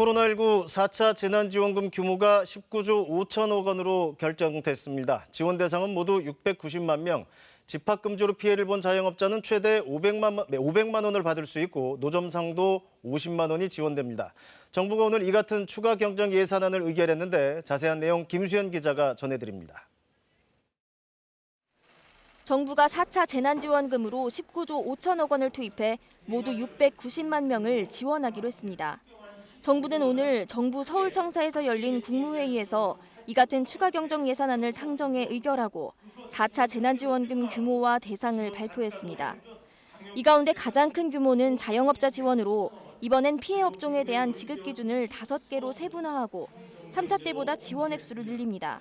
코로나19 4차 재난지원금 규모가 19조 5천억 원으로 결정됐습니다. 지원 대상은 모두 690만 명, 집합금지로 피해를 본 자영업자는 최대 500만 원을 받을 수 있고 노점상도 50만 원이 지원됩니다. 정부가 오늘 이 같은 추가 경정 예산안을 의결했는데 자세한 내용 김수현 기자가 전해드립니다. 정부가 4차 재난지원금으로 19조 5천억 원을 투입해 모두 690만 명을 지원하기로 했습니다. 정부는 오늘 정부 서울청사에서 열린 국무회의에서 이 같은 추가 경정 예산안을 상정해 의결하고 4차 재난지원금 규모와 대상을 발표했습니다. 이 가운데 가장 큰 규모는 자영업자 지원으로 이번엔 피해 업종에 대한 지급 기준을 5개로 세분화하고 3차 때보다 지원 액수를 늘립니다.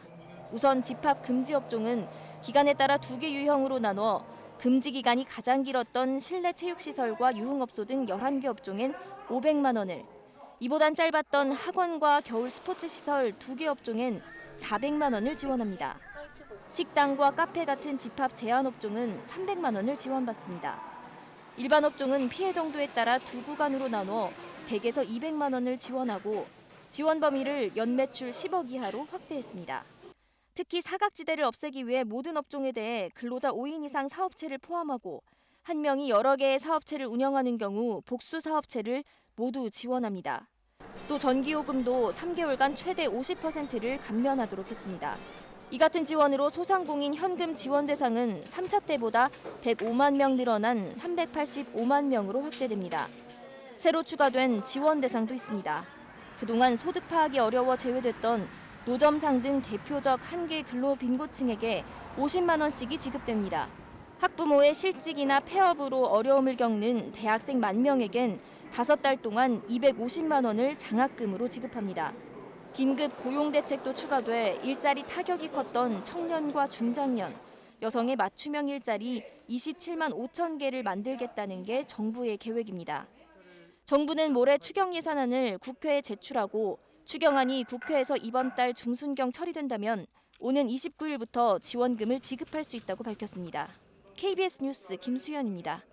우선 집합 금지 업종은 기간에 따라 2개 유형으로 나눠 금지 기간이 가장 길었던 실내 체육시설과 유흥업소 등 11개 업종엔 500만 원을, 이보단 짧았던 학원과 겨울 스포츠시설 2개 업종엔 400만 원을 지원합니다. 식당과 카페 같은 집합 제한 업종은 300만 원을 지원받습니다. 일반 업종은 피해 정도에 따라 두 구간으로 나눠 100에서 200만 원을 지원하고 지원 범위를 연매출 10억 이하로 확대했습니다. 특히 사각지대를 없애기 위해 모든 업종에 대해 근로자 5인 이상 사업체를 포함하고 한 명이 여러 개의 사업체를 운영하는 경우 복수 사업체를 모두 지원합니다. 또 전기요금도 3개월간 최대 50%를 감면하도록 했습니다. 이 같은 지원으로 소상공인 현금 지원 대상은 3차 때보다 105만 명 늘어난 385만 명으로 확대됩니다. 새로 추가된 지원 대상도 있습니다. 그동안 소득 파악이 어려워 제외됐던 노점상 등 대표적 한계 근로 빈곤층에게 50만 원씩이 지급됩니다. 학부모의 실직이나 폐업으로 어려움을 겪는 대학생 1만 명에겐 5달 동안 250만 원을 장학금으로 지급합니다. 긴급 고용대책도 추가돼 일자리 타격이 컸던 청년과 중장년, 여성의 맞춤형 일자리 27만 5천 개를 만들겠다는 게 정부의 계획입니다. 정부는 모레 추경 예산안을 국회에 제출하고 추경안이 국회에서 이번 달 중순경 처리된다면 오는 29일부터 지원금을 지급할 수 있다고 밝혔습니다. KBS 뉴스 김수현입니다.